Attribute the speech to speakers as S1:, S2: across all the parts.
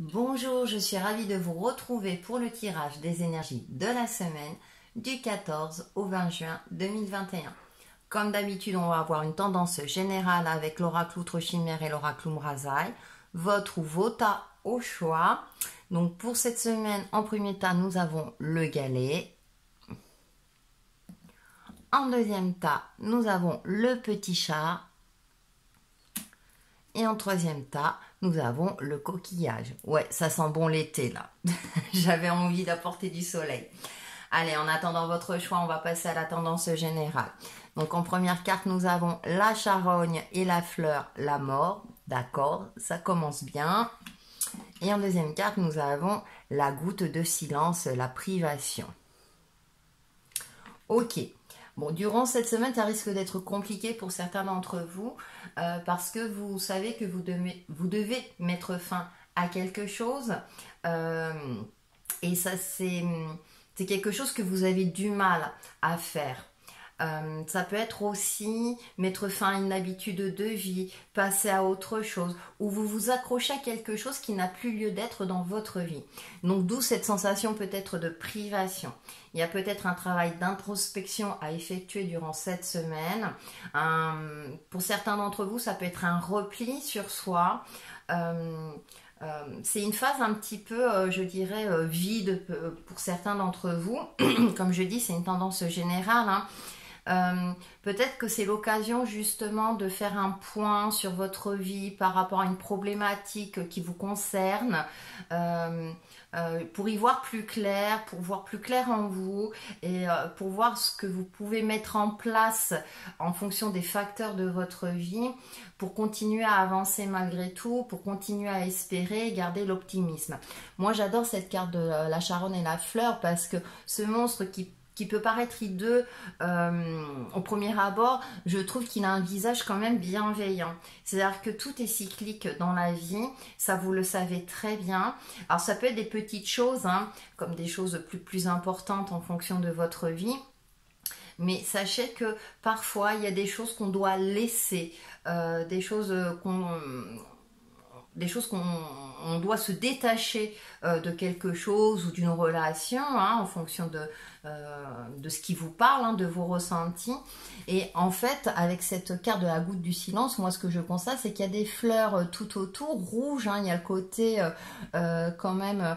S1: Bonjour, je suis ravie de vous retrouver pour le tirage des énergies de la semaine du 14 au 20 juin 2021. Comme d'habitude, on va avoir une tendance générale avec l'oracle Outre Chimère et l'oracle Umrazaï, votre ou vos tas au choix. Donc pour cette semaine, en premier tas, nous avons le galet. En deuxième tas, nous avons le petit chat. Et en troisième tas, nous avons le coquillage. Ouais, ça sent bon l'été là. J'avais envie d'apporter du soleil. Allez, en attendant votre choix, on va passer à la tendance générale. Donc en première carte, nous avons la charogne et la fleur, la mort. D'accord, ça commence bien. Et en deuxième carte, nous avons la goutte de silence, la privation. Ok. Bon, durant cette semaine, ça risque d'être compliqué pour certains d'entre vous parce que vous savez que vous devez mettre fin à quelque chose et ça, c'est quelque chose que vous avez du mal à faire. Ça peut être aussi mettre fin à une habitude de vie, passer à autre chose, ou vous vous accrochez à quelque chose qui n'a plus lieu d'être dans votre vie. Donc d'où cette sensation peut-être de privation. Il y a peut-être un travail d'introspection à effectuer durant cette semaine. Pour certains d'entre vous, ça peut être un repli sur soi. C'est une phase un petit peu, je dirais, vide pour certains d'entre vous. Comme je dis, c'est une tendance générale, hein. Peut-être que c'est l'occasion justement de faire un point sur votre vie par rapport à une problématique qui vous concerne, pour y voir plus clair, pour voir plus clair en vous et pour voir ce que vous pouvez mettre en place en fonction des facteurs de votre vie pour continuer à avancer malgré tout, pour continuer à espérer et garder l'optimisme. Moi j'adore cette carte de la charogne et la fleur parce que ce monstre qui peut paraître hideux au premier abord, je trouve qu'il a un visage quand même bienveillant. C'est-à-dire que tout est cyclique dans la vie, ça vous le savez très bien. Alors ça peut être des petites choses, hein, comme des choses plus importantes en fonction de votre vie. Mais sachez que parfois il y a des choses qu'on doit laisser, des choses qu'on doit se détacher de quelque chose ou d'une relation, hein, en fonction de ce qui vous parle, hein, de vos ressentis. Et en fait, avec cette carte de la goutte du silence, moi ce que je constate, c'est qu'il y a des fleurs tout autour, rouges, hein, il y a le côté quand même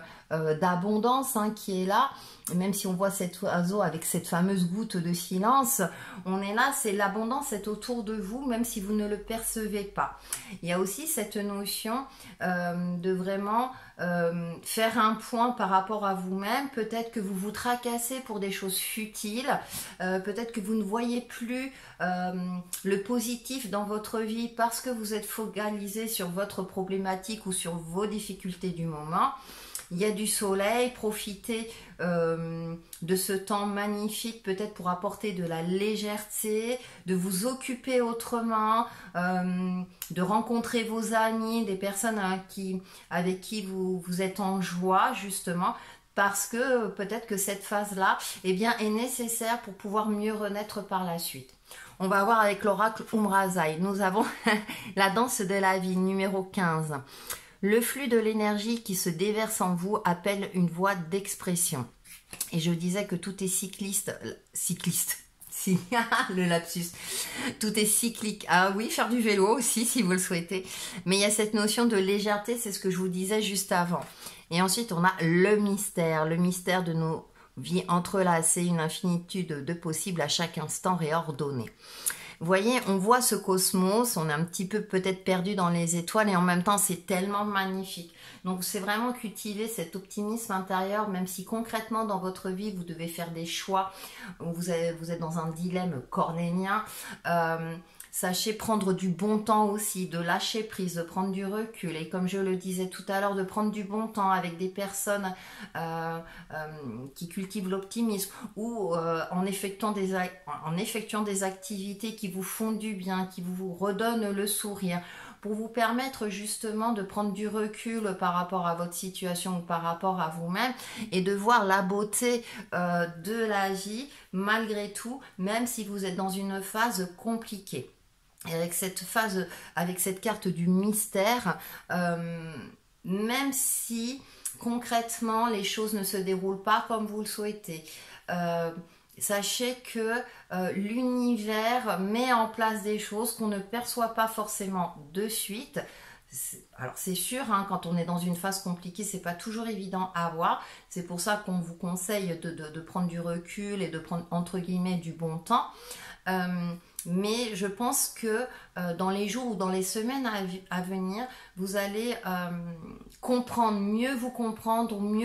S1: d'abondance, hein, qui est là. Et même si on voit cet oiseau avec cette fameuse goutte de silence, on est là, c'est l'abondance est autour de vous, même si vous ne le percevez pas. Il y a aussi cette notion de vraiment faire un point par rapport à vous-même. Peut-être que vous vous tracassez pour des choses futiles, peut-être que vous ne voyez plus le positif dans votre vie parce que vous êtes focalisé sur votre problématique ou sur vos difficultés du moment. Il y a du soleil, profitez de ce temps magnifique peut-être pour apporter de la légèreté, de vous occuper autrement, de rencontrer vos amis, des personnes avec qui vous êtes en joie justement, parce que peut-être que cette phase-là est nécessaire pour pouvoir mieux renaître par la suite. On va voir avec l'oracle Umrazaï. Nous avons la danse de la vie numéro 15. Le flux de l'énergie qui se déverse en vous appelle une voie d'expression. Et je disais que tout est cycliste, le lapsus, tout est cyclique. Ah oui, faire du vélo aussi si vous le souhaitez. Mais il y a cette notion de légèreté, c'est ce que je vous disais juste avant. Et ensuite, on a le mystère de nos vies entrelacées, une infinitude de possibles à chaque instant réordonnés. Vous voyez, on voit ce cosmos, on est un petit peu peut-être perdu dans les étoiles et en même temps c'est tellement magnifique. Donc c'est vraiment cultiver cet optimisme intérieur, même si concrètement dans votre vie vous devez faire des choix, vous êtes dans un dilemme cornélien. Sachez prendre du bon temps aussi, de lâcher prise, de prendre du recul. Et comme je le disais tout à l'heure, de prendre du bon temps avec des personnes qui cultivent l'optimisme ou en effectuant des activités qui vous font du bien, qui vous redonnent le sourire, pour vous permettre justement de prendre du recul par rapport à votre situation ou par rapport à vous-même et de voir la beauté de la vie malgré tout, même si vous êtes dans une phase compliquée. Et avec cette phase, avec cette carte du mystère, même si concrètement les choses ne se déroulent pas comme vous le souhaitez. Sachez que l'univers met en place des choses qu'on ne perçoit pas forcément de suite. Alors c'est sûr, hein, quand on est dans une phase compliquée, c'est pas toujours évident à voir. C'est pour ça qu'on vous conseille de prendre du recul et de prendre entre guillemets du bon temps. Mais je pense que dans les jours ou dans les semaines à venir, vous allez mieux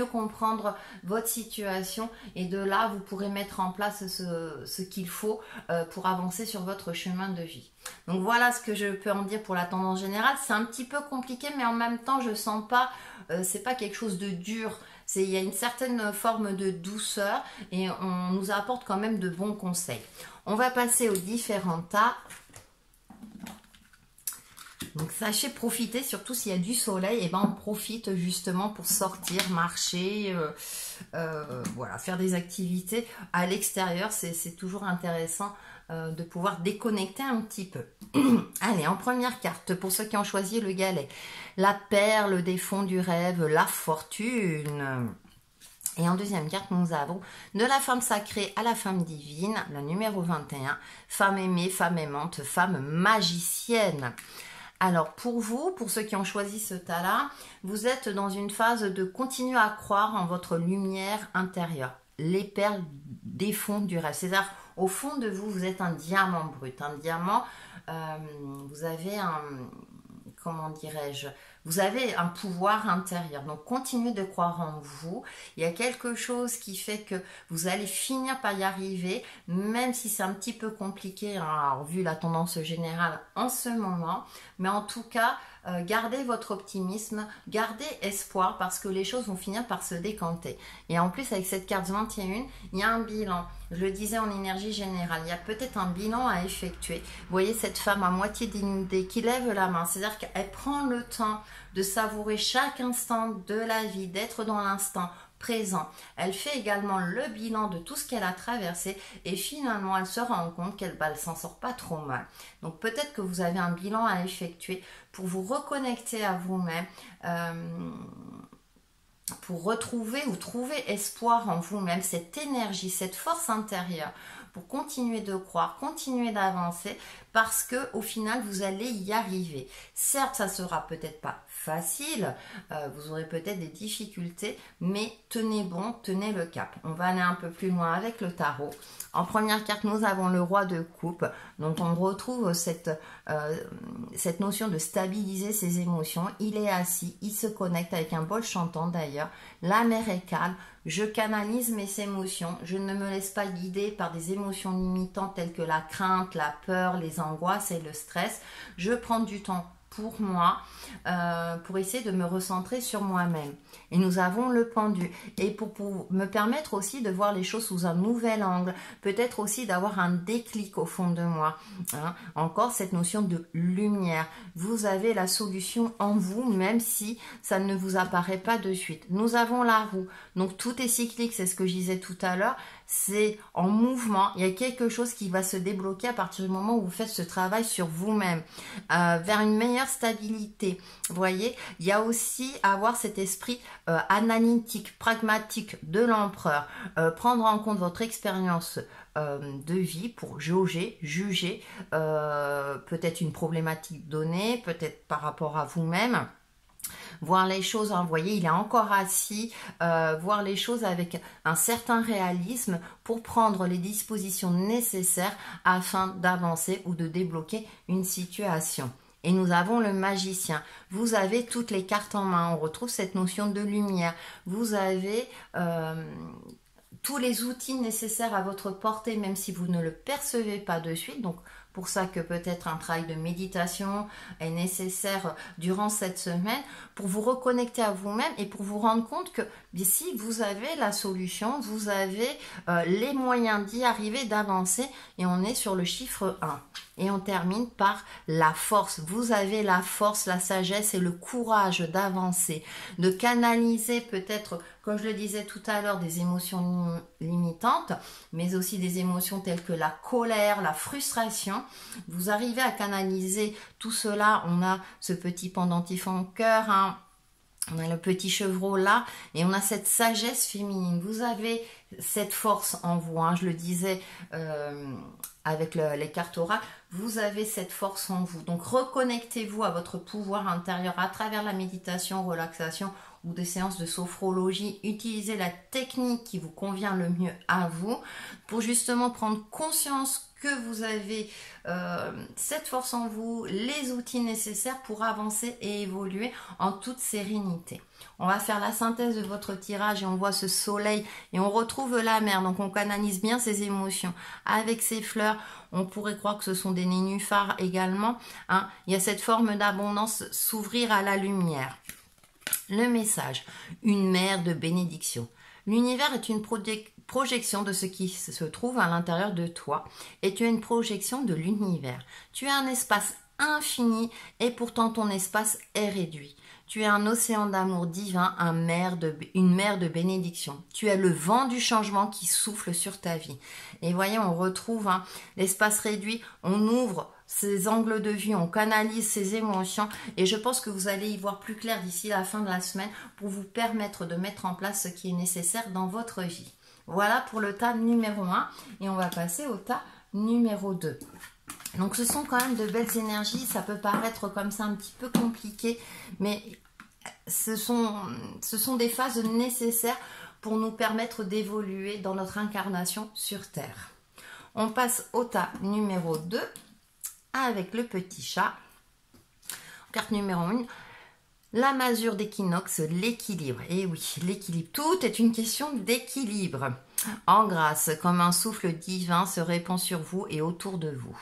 S1: comprendre votre situation, et de là, vous pourrez mettre en place ce qu'il faut pour avancer sur votre chemin de vie. Donc voilà ce que je peux en dire pour la tendance générale. C'est un petit peu compliqué, mais en même temps, je sens pas, c'est pas quelque chose de dur. Il y a une certaine forme de douceur et on nous apporte quand même de bons conseils. On va passer aux différents tas. Donc sachez profiter, surtout s'il y a du soleil, et ben on profite justement pour sortir, marcher, voilà, faire des activités à l'extérieur. C'est toujours intéressant de pouvoir déconnecter un petit peu. Allez, en première carte, pour ceux qui ont choisi le galet, la perle des fonds du rêve, la fortune. Et en deuxième carte, nous avons de la femme sacrée à la femme divine, le numéro 21, femme aimée, femme aimante, femme magicienne. Alors pour vous, pour ceux qui ont choisi ce tas-là, vous êtes dans une phase de continuer à croire en votre lumière intérieure. Les perles des fonds du rêve. C'est-à-dire, au fond de vous, vous êtes un diamant brut. Un diamant, vous avez un... Comment dirais-je? Vous avez un pouvoir intérieur. Donc, continuez de croire en vous. Il y a quelque chose qui fait que vous allez finir par y arriver, même si c'est un petit peu compliqué, hein, alors, vu la tendance générale en ce moment. Mais en tout cas, gardez votre optimisme, gardez espoir, parce que les choses vont finir par se décanter. Et en plus, avec cette carte 21, il y a un bilan. Je le disais en énergie générale, il y a peut-être un bilan à effectuer. Vous voyez cette femme à moitié dénudée qui lève la main, c'est-à-dire qu'elle prend le temps de savourer chaque instant de la vie, d'être dans l'instant présent. Elle fait également le bilan de tout ce qu'elle a traversé et finalement elle se rend compte qu'elle s'en sort pas trop mal. Donc peut-être que vous avez un bilan à effectuer pour vous reconnecter à vous-même, pour retrouver ou trouver espoir en vous-même, cette énergie, cette force intérieure, pour continuer de croire, continuer d'avancer, parce que au final vous allez y arriver. Certes, ça sera peut-être pas facile, vous aurez peut-être des difficultés, mais tenez bon, tenez le cap. On va aller un peu plus loin avec le tarot. En première carte, nous avons le roi de coupe. Donc on retrouve cette notion de stabiliser ses émotions. Il est assis, il se connecte avec un bol chantant d'ailleurs. La mer est calme, je canalise mes émotions, je ne me laisse pas guider par des émotions limitantes telles que la crainte, la peur, les angoisses et le stress. Je prends du temps pour moi, pour essayer de me recentrer sur moi-même. Et nous avons le pendu. Et pour me permettre aussi de voir les choses sous un nouvel angle, peut-être aussi d'avoir un déclic au fond de moi. Hein. Encore cette notion de lumière. Vous avez la solution en vous, même si ça ne vous apparaît pas de suite. Nous avons la roue. Donc tout est cyclique, c'est ce que je disais tout à l'heure. C'est en mouvement. Il y a quelque chose qui va se débloquer à partir du moment où vous faites ce travail sur vous-même, vers une meilleure stabilité. Vous voyez, il y a aussi avoir cet esprit analytique, pragmatique de l'empereur, prendre en compte votre expérience de vie pour jauger, juger peut-être une problématique donnée, peut-être par rapport à vous-même. Voir les choses, hein, vous voyez, il est encore assis, voir les choses avec un certain réalisme pour prendre les dispositions nécessaires afin d'avancer ou de débloquer une situation. Et nous avons le magicien. Vous avez toutes les cartes en main. On retrouve cette notion de lumière. Vous avez tous les outils nécessaires à votre portée, même si vous ne le percevez pas de suite. Donc, pour ça que peut-être un travail de méditation est nécessaire durant cette semaine pour vous reconnecter à vous-même et pour vous rendre compte que si vous avez la solution, vous avez les moyens d'y arriver, d'avancer, et on est sur le chiffre 1. Et on termine par la force. Vous avez la force, la sagesse et le courage d'avancer, de canaliser peut-être, comme je le disais tout à l'heure, des émotions limitantes, mais aussi des émotions telles que la colère, la frustration. Vous arrivez à canaliser tout cela. On a ce petit pendentif en cœur, hein, On a le petit chevreau là et on a cette sagesse féminine. Vous avez cette force en vous, hein, je le disais avec les cartes orales, vous avez cette force en vous. Donc reconnectez-vous à votre pouvoir intérieur à travers la méditation, relaxation ou des séances de sophrologie. Utilisez la technique qui vous convient le mieux à vous pour justement prendre conscience que vous avez cette force en vous, les outils nécessaires pour avancer et évoluer en toute sérénité. On va faire la synthèse de votre tirage et on voit ce soleil et on retrouve la mer. Donc on canalise bien ses émotions. Avec ces fleurs, on pourrait croire que ce sont des nénuphars également. Hein. Il y a cette forme d'abondance, s'ouvrir à la lumière. Le message, une mer de bénédiction. L'univers est une projection de ce qui se trouve à l'intérieur de toi et tu as une projection de l'univers. Tu as un espace infini et pourtant ton espace est réduit. Tu es un océan d'amour divin, une mer de bénédiction. Tu es le vent du changement qui souffle sur ta vie. Et voyez, on retrouve l'espace réduit, on ouvre ses angles de vue, on canalise ses émotions et je pense que vous allez y voir plus clair d'ici la fin de la semaine pour vous permettre de mettre en place ce qui est nécessaire dans votre vie. Voilà pour le tas numéro 1 et on va passer au tas numéro 2. Donc ce sont quand même de belles énergies, ça peut paraître comme ça un petit peu compliqué, mais ce sont des phases nécessaires pour nous permettre d'évoluer dans notre incarnation sur Terre. On passe au tas numéro 2 avec le petit chat. Carte numéro 1, la masure d'équinoxe, l'équilibre. Et oui, l'équilibre, tout est une question d'équilibre. En grâce, comme un souffle divin se répand sur vous et autour de vous.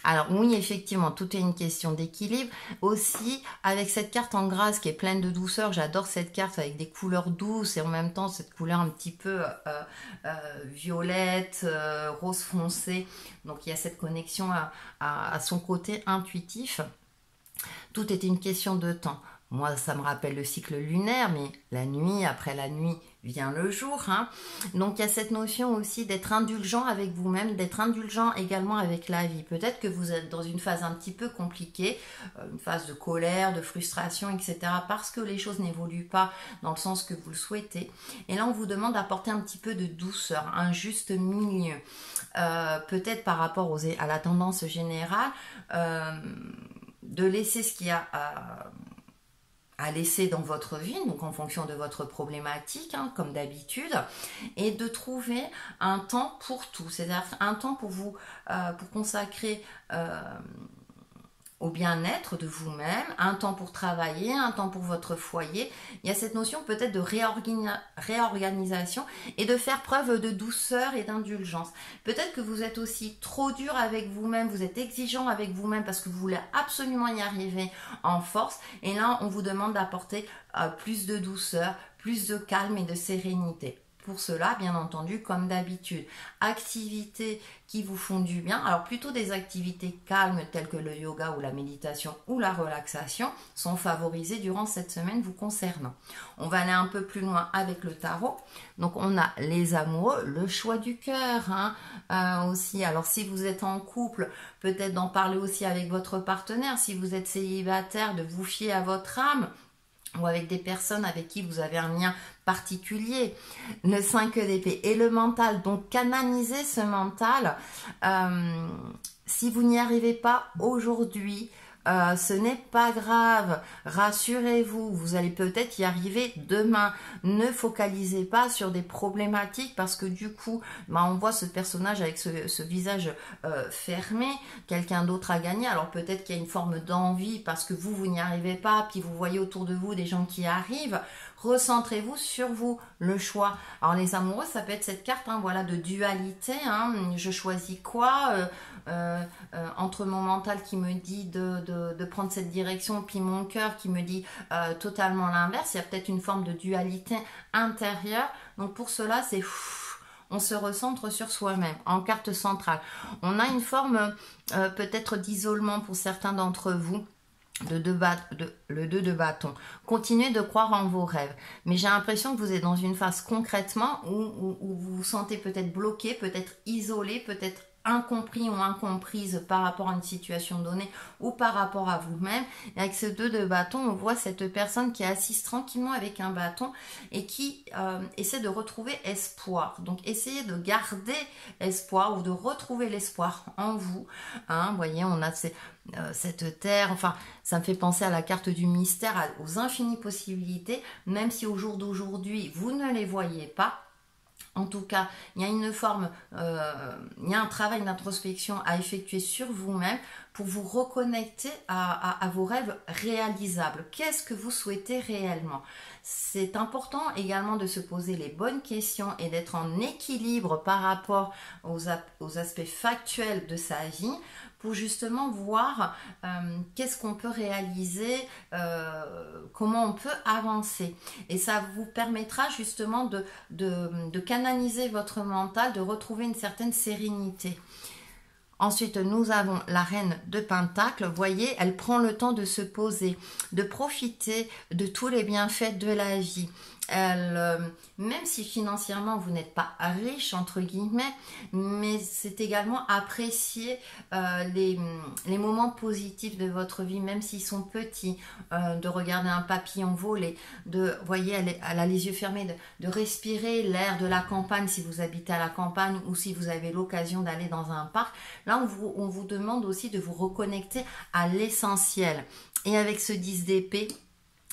S1: Alors oui, effectivement, tout est une question d'équilibre. Aussi, avec cette carte en grâce qui est pleine de douceur, j'adore cette carte avec des couleurs douces et en même temps cette couleur un petit peu violette, rose foncé. Donc il y a cette connexion à son côté intuitif. Tout est une question de temps. Moi, ça me rappelle le cycle lunaire, mais la nuit, après la nuit, vient le jour. Hein. Donc, il y a cette notion aussi d'être indulgent avec vous-même, d'être indulgent également avec la vie. Peut-être que vous êtes dans une phase un petit peu compliquée, une phase de colère, de frustration, etc. parce que les choses n'évoluent pas dans le sens que vous le souhaitez. Et là, on vous demande d'apporter un petit peu de douceur, un juste milieu. Peut-être par rapport à la tendance générale, de laisser ce qu'il y a à laisser dans votre vie, donc en fonction de votre problématique, hein, comme d'habitude, et de trouver un temps pour tout, c'est-à-dire un temps pour vous, pour consacrer au bien-être de vous-même, un temps pour travailler, un temps pour votre foyer. Il y a cette notion peut-être de réorganisation et de faire preuve de douceur et d'indulgence. Peut-être que vous êtes aussi trop dur avec vous-même, vous êtes exigeant avec vous-même parce que vous voulez absolument y arriver en force. Et là, on vous demande d'apporter plus de douceur, plus de calme et de sérénité. Pour cela, bien entendu, comme d'habitude, activités qui vous font du bien. Alors plutôt des activités calmes telles que le yoga ou la méditation ou la relaxation sont favorisées durant cette semaine vous concernant. On va aller un peu plus loin avec le tarot. Donc on a les amoureux, le choix du cœur aussi. Alors si vous êtes en couple, peut-être d'en parler aussi avec votre partenaire. Si vous êtes célibataire, de vous fier à votre âme, ou avec des personnes avec qui vous avez un lien particulier. Le 5 d'épée et le mental, donc canalisez ce mental. Si vous n'y arrivez pas aujourd'hui, ce n'est pas grave, rassurez-vous, vous allez peut-être y arriver demain. Ne focalisez pas sur des problématiques parce que du coup, on voit ce personnage avec ce visage fermé, quelqu'un d'autre a gagné. Alors peut-être qu'il y a une forme d'envie parce que vous n'y arrivez pas, puis vous voyez autour de vous des gens qui arrivent. Recentrez-vous sur vous, le choix. Alors les amoureux, ça peut être cette carte voilà, de dualité. Je choisis quoi entre mon mental qui me dit de prendre cette direction, puis mon cœur qui me dit totalement l'inverse. Il y a peut-être une forme de dualité intérieure. Donc pour cela, c'est... On se recentre sur soi-même en carte centrale. On a une forme peut-être d'isolement pour certains d'entre vous. Le 2 de bâton. Continuez de croire en vos rêves. Mais j'ai l'impression que vous êtes dans une phase concrètement où vous vous sentez peut-être bloqué, peut-être isolé, peut-être incompris ou incomprise par rapport à une situation donnée ou par rapport à vous-même. Et avec ce 2 de bâton, on voit cette personne qui est assise tranquillement avec un bâton et qui essaie de retrouver espoir. Donc essayez de garder espoir ou de retrouver l'espoir en vous. Vous voyez, on a cette terre, enfin ça me fait penser à la carte du mystère, aux infinies possibilités, même si au jour d'aujourd'hui vous ne les voyez pas. En tout cas, il y a une forme, il y a un travail d'introspection à effectuer sur vous-même pour vous reconnecter à vos rêves réalisables. Qu'est-ce que vous souhaitez réellement? C'est important également de se poser les bonnes questions et d'être en équilibre par rapport aux aspects factuels de sa vie pour justement voir qu'est-ce qu'on peut réaliser, comment on peut avancer. Et ça vous permettra justement de canaliser votre mental, de retrouver une certaine sérénité. Ensuite, nous avons la reine de Pentacle. Vous voyez, elle prend le temps de se poser, de profiter de tous les bienfaits de la vie. Même si financièrement vous n'êtes pas riche entre guillemets, mais c'est également apprécier les moments positifs de votre vie, même s'ils sont petits, de regarder un papillon voler, vous voyez, elle a les yeux fermés, de respirer l'air de la campagne si vous habitez à la campagne ou si vous avez l'occasion d'aller dans un parc. Là, on vous demande aussi de vous reconnecter à l'essentiel. Et avec ce 10 d'épée,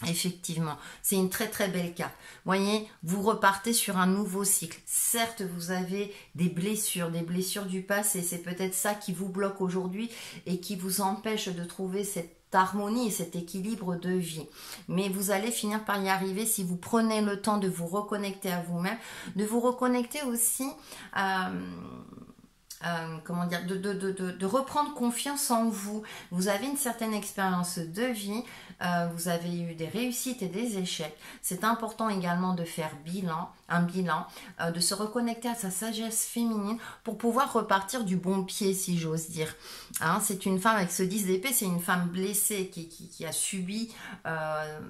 S1: effectivement, c'est une très très belle carte. Vous voyez, vous repartez sur un nouveau cycle. Certes, vous avez des blessures du passé. C'est peut-être ça qui vous bloque aujourd'hui et qui vous empêche de trouver cette harmonie et cet équilibre de vie. Mais vous allez finir par y arriver si vous prenez le temps de vous reconnecter à vous-même, de vous reconnecter aussi comment dire, de reprendre confiance en vous. Vous avez une certaine expérience de vie, vous avez eu des réussites et des échecs. C'est important également de faire un bilan, de se reconnecter à sa sagesse féminine pour pouvoir repartir du bon pied, si j'ose dire. C'est une femme avec ce 10 d'épée, c'est une femme blessée qui a subi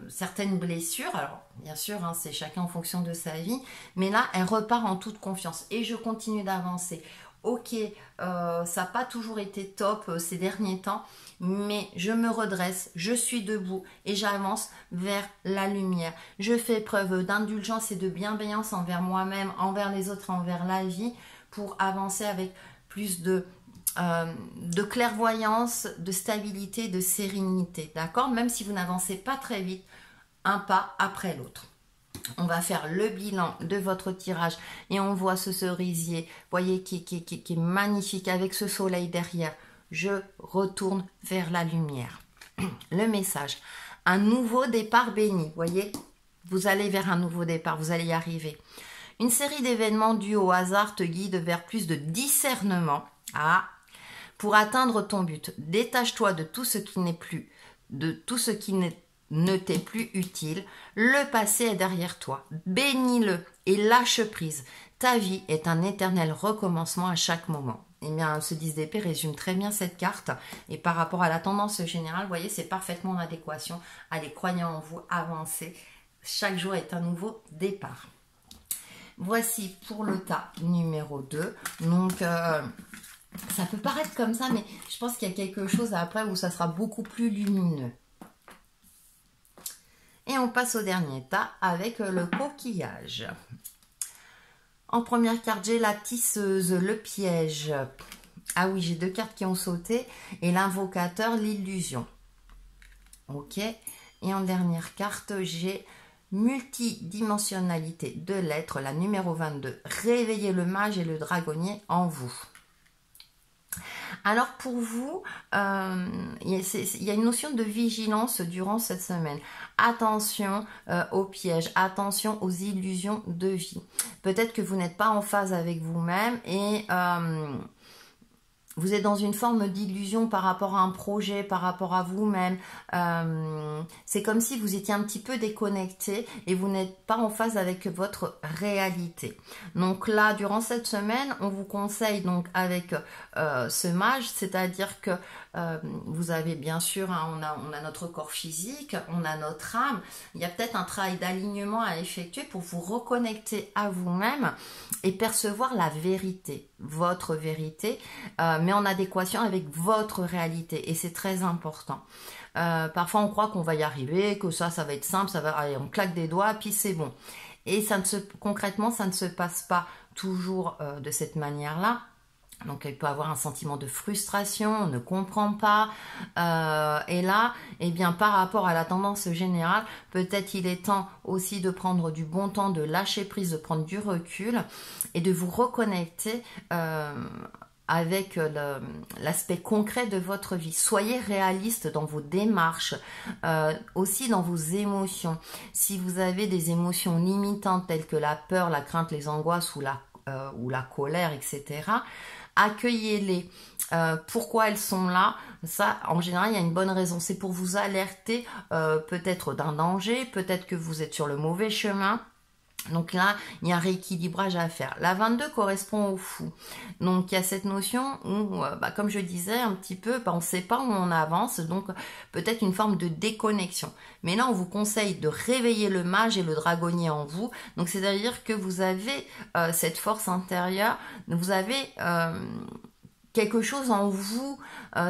S1: certaines blessures. Alors, bien sûr, c'est chacun en fonction de sa vie, mais là, elle repart en toute confiance et je continue d'avancer. Ok, ça n'a pas toujours été top ces derniers temps, mais je me redresse, je suis debout et j'avance vers la lumière. Je fais preuve d'indulgence et de bienveillance envers moi-même, envers les autres, envers la vie, pour avancer avec plus de clairvoyance, de stabilité, de sérénité, d'accord? Même si vous n'avancez pas très vite, un pas après l'autre. On va faire le bilan de votre tirage et on voit ce cerisier, vous voyez, qui est magnifique avec ce soleil derrière. Je retourne vers la lumière. Le message, un nouveau départ béni. Vous voyez, vous allez vers un nouveau départ, vous allez y arriver. Une série d'événements dus au hasard te guide vers plus de discernement. Pour atteindre ton but, détache-toi de tout ce qui n'est plus, ne t'est plus utile. Le passé est derrière toi. Bénis-le et lâche prise. Ta vie est un éternel recommencement à chaque moment. Eh bien, ce 10 d'épée résume très bien cette carte. Et par rapport à la tendance générale, vous voyez, c'est parfaitement en adéquation. Allez, croyez en vous, avancez. Chaque jour est un nouveau départ. Voici pour le tas numéro 2. Donc, ça peut paraître comme ça, mais je pense qu'il y a quelque chose après où ça sera beaucoup plus lumineux. Et on passe au dernier tas avec le coquillage. En première carte, j'ai la tisseuse, le piège. Ah oui, j'ai 2 cartes qui ont sauté. Et l'invocateur, l'illusion. Ok. Et en dernière carte, j'ai multidimensionnalité de l'être, la numéro 22. Réveillez le mage et le dragonnier en vous. Alors pour vous, il y a une notion de vigilance durant cette semaine. Attention aux pièges, attention aux illusions de vie. Peut-être que vous n'êtes pas en phase avec vous-même et vous êtes dans une forme d'illusion par rapport à un projet, par rapport à vous-même. C'est comme si vous étiez un petit peu déconnecté et vous n'êtes pas en phase avec votre réalité. Donc là, durant cette semaine, on vous conseille donc avec ce mage, c'est-à-dire que vous avez bien sûr, hein, on a notre corps physique, on a notre âme. Il y a peut-être un travail d'alignement à effectuer pour vous reconnecter à vous-même et percevoir la vérité, votre vérité, mais en adéquation avec votre réalité. Et c'est très important. Parfois on croit qu'on va y arriver, que ça va être simple, allez, on claque des doigts, puis c'est bon. Et concrètement, ça ne se passe pas toujours de cette manière-là. Donc il peut avoir un sentiment de frustration, on ne comprend pas. Et là, eh bien, par rapport à la tendance générale, peut-être il est temps aussi de prendre du bon temps, de lâcher prise, de prendre du recul et de vous reconnecter avec l'aspect concret de votre vie. Soyez réaliste dans vos démarches, aussi dans vos émotions. Si vous avez des émotions limitantes telles que la peur, la crainte, les angoisses ou la colère, etc., accueillez-les. Pourquoi elles sont là? Ça, en général, il y a une bonne raison. C'est pour vous alerter peut-être d'un danger, peut-être que vous êtes sur le mauvais chemin. Donc là, il y a un rééquilibrage à faire. La 22 correspond au fou. Donc il y a cette notion où, comme je disais un petit peu, on ne sait pas où on avance, donc peut-être une forme de déconnexion. Mais là, on vous conseille de réveiller le mage et le dragonnier en vous. Donc c'est-à-dire que vous avez cette force intérieure, vous avez quelque chose en vous,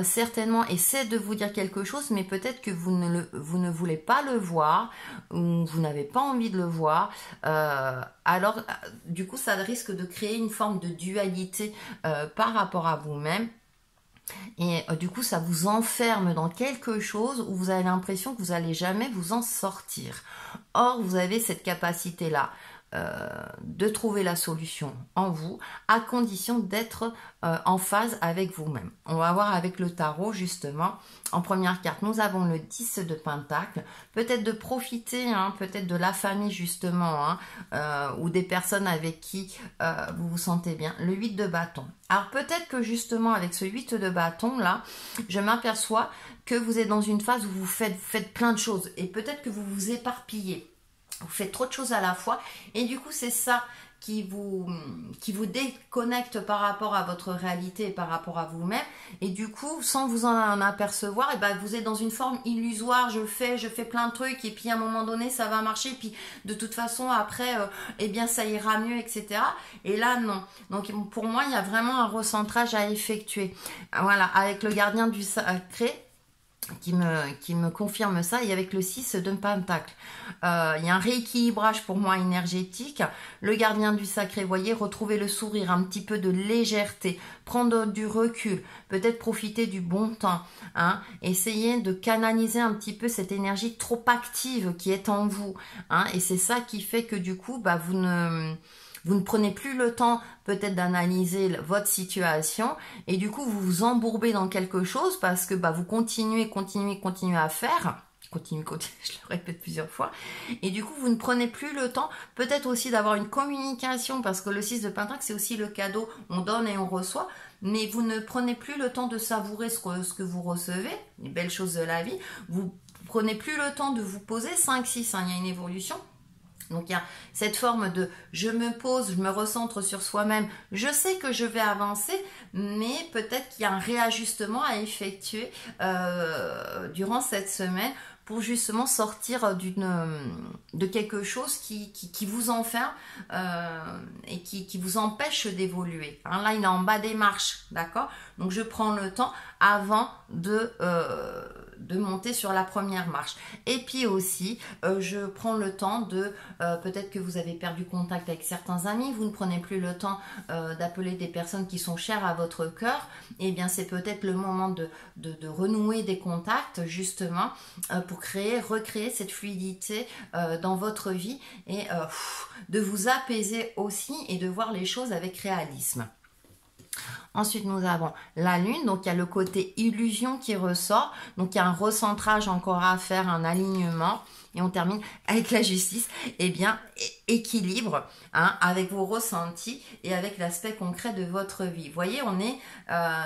S1: certainement essaie de vous dire quelque chose, mais peut-être que vous ne voulez pas le voir, ou vous n'avez pas envie de le voir. Alors, du coup, ça risque de créer une forme de dualité par rapport à vous-même. Et du coup, ça vous enferme dans quelque chose où vous avez l'impression que vous n'allez jamais vous en sortir. Or, vous avez cette capacité-là. De trouver la solution en vous, à condition d'être en phase avec vous-même. On va voir avec le tarot, justement. En première carte, nous avons le 10 de Pentacle. Peut-être de profiter, peut-être de la famille, justement, ou des personnes avec qui vous vous sentez bien. Le 8 de bâton. Alors, peut-être que, justement, avec ce 8 de bâton, là, je m'aperçois que vous êtes dans une phase où vous faites plein de choses. Et peut-être que vous vous éparpillez. Vous faites trop de choses à la fois et du coup c'est ça qui vous déconnecte par rapport à votre réalité et par rapport à vous-même, et du coup sans vous en apercevoir, vous êtes dans une forme illusoire. Je fais plein de trucs et puis à un moment donné ça va marcher, puis de toute façon après ça ira mieux, etc. Et là non. Donc pour moi il y a vraiment un recentrage à effectuer. Voilà, avec le gardien du sacré qui me confirme ça, et avec le 6 de Pentacle. Il y a un rééquilibrage pour moi énergétique. Le gardien du sacré, voyez, retrouver le sourire, un petit peu de légèreté, prendre du recul, peut-être profiter du bon temps, essayer de canaliser un petit peu cette énergie trop active qui est en vous, et c'est ça qui fait que du coup, vous ne prenez plus le temps peut-être d'analyser votre situation, et du coup vous vous embourbez dans quelque chose parce que vous continuez à faire. Continue, je le répète plusieurs fois. Et du coup, vous ne prenez plus le temps, peut-être aussi d'avoir une communication, parce que le 6 de Pentacle, c'est aussi le cadeau, on donne et on reçoit, mais vous ne prenez plus le temps de savourer ce que vous recevez, les belles choses de la vie. Vous prenez plus le temps de vous poser, 5-6, il y a une évolution. Donc il y a cette forme de je me pose, je me recentre sur soi-même, je sais que je vais avancer, mais peut-être qu'il y a un réajustement à effectuer durant cette semaine pour justement sortir de quelque chose qui vous enferme et qui vous empêche d'évoluer. Là, il est en bas des marches, d'accord? Donc, je prends le temps avant de monter sur la première marche. Et puis aussi, je prends le temps de, peut-être que vous avez perdu contact avec certains amis, vous ne prenez plus le temps d'appeler des personnes qui sont chères à votre cœur, et bien c'est peut-être le moment de renouer des contacts, justement, pour recréer cette fluidité dans votre vie, et de vous apaiser aussi et de voir les choses avec réalisme. Ensuite, nous avons la lune, donc il y a le côté illusion qui ressort, donc il y a un recentrage encore à faire, un alignement, et on termine avec la justice, équilibre, avec vos ressentis et avec l'aspect concret de votre vie. Vous voyez, on est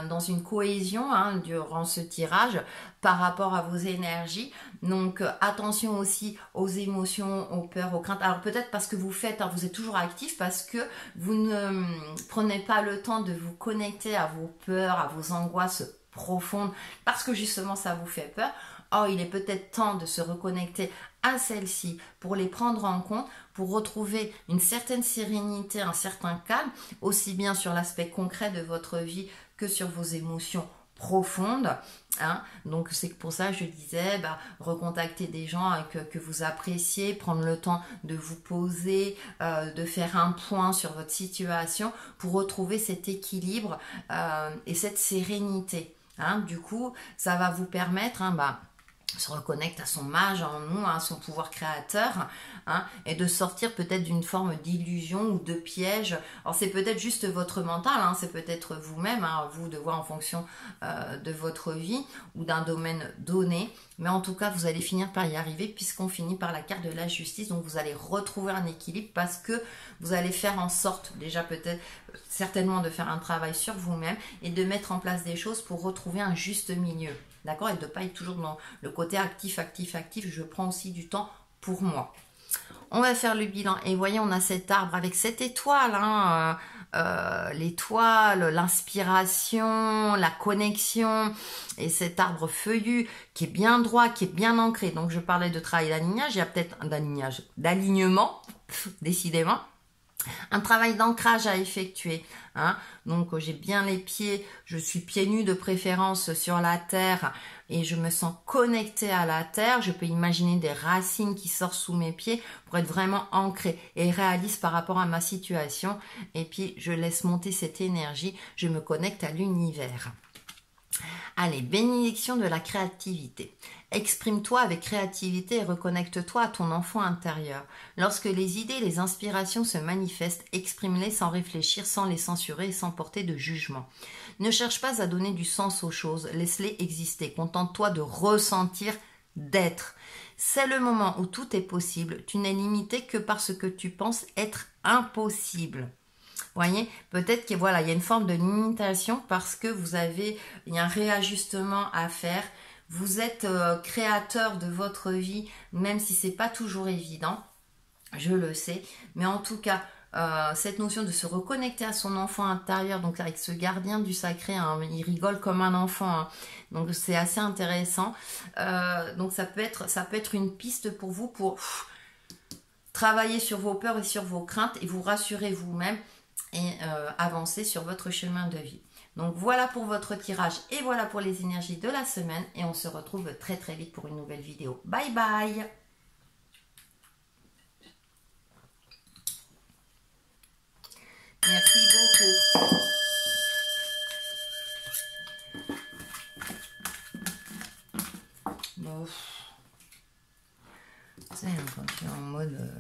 S1: dans une cohésion durant ce tirage par rapport à vos énergies, donc attention aussi aux émotions, aux peurs, aux craintes. Alors peut-être parce que vous êtes toujours actif, parce que vous ne prenez pas le temps de vous connecter à vos peurs, à vos angoisses profondes parce que justement ça vous fait peur. Or, il est peut-être temps de se reconnecter à celles-ci pour les prendre en compte, pour retrouver une certaine sérénité, un certain calme, aussi bien sur l'aspect concret de votre vie que sur vos émotions profondes. Hein. Donc c'est pour ça que je disais, recontacter des gens que vous appréciez, prendre le temps de vous poser, de faire un point sur votre situation pour retrouver cet équilibre et cette sérénité. Hein. Du coup, ça va vous permettre se reconnecte à son mage en nous, à son pouvoir créateur, hein, et de sortir peut-être d'une forme d'illusion ou de piège. Alors c'est peut-être juste votre mental, hein, c'est peut-être vous-même, hein, vous de voir en fonction de votre vie ou d'un domaine donné, mais en tout cas vous allez finir par y arriver puisqu'on finit par la carte de la justice, donc vous allez retrouver un équilibre parce que vous allez faire en sorte, déjà peut-être certainement de faire un travail sur vous-même et de mettre en place des choses pour retrouver un juste milieu. D'accord? Et de ne pas être toujours dans le côté actif. Je prends aussi du temps pour moi. On va faire le bilan. Et voyez, on a cet arbre avec cette étoile. Hein, l'étoile, l'inspiration, la connexion. Et cet arbre feuillu qui est bien droit, qui est bien ancré. Donc, je parlais de travail d'alignage. Il y a peut-être d'alignement, décidément. Un travail d'ancrage à effectuer. Hein. Donc j'ai bien les pieds, je suis pieds nus de préférence sur la terre et je me sens connectée à la terre. Je peux imaginer des racines qui sortent sous mes pieds pour être vraiment ancrée et réaliste par rapport à ma situation. Et puis je laisse monter cette énergie, je me connecte à l'univers. Allez, bénédiction de la créativité. Exprime-toi avec créativité et reconnecte-toi à ton enfant intérieur. Lorsque les idées et les inspirations se manifestent, exprime-les sans réfléchir, sans les censurer et sans porter de jugement. Ne cherche pas à donner du sens aux choses, laisse-les exister. Contente-toi de ressentir, d'être. C'est le moment où tout est possible. Tu n'es limité que par ce que tu penses être impossible. Voyez, peut-être qu'il y a une forme de limitation parce que il y a un réajustement à faire. Vous êtes créateur de votre vie, même si c'est pas toujours évident, je le sais. Mais en tout cas, cette notion de se reconnecter à son enfant intérieur, donc avec ce gardien du sacré, hein, il rigole comme un enfant, hein, donc c'est assez intéressant. Donc ça peut être une piste pour vous pour travailler sur vos peurs et sur vos craintes et vous rassurer vous-même et avancer sur votre chemin de vie. Donc voilà pour votre tirage et voilà pour les énergies de la semaine et on se retrouve très très vite pour une nouvelle vidéo. Bye bye. Merci beaucoup. Bon. Tu sais, quand tu es en mode...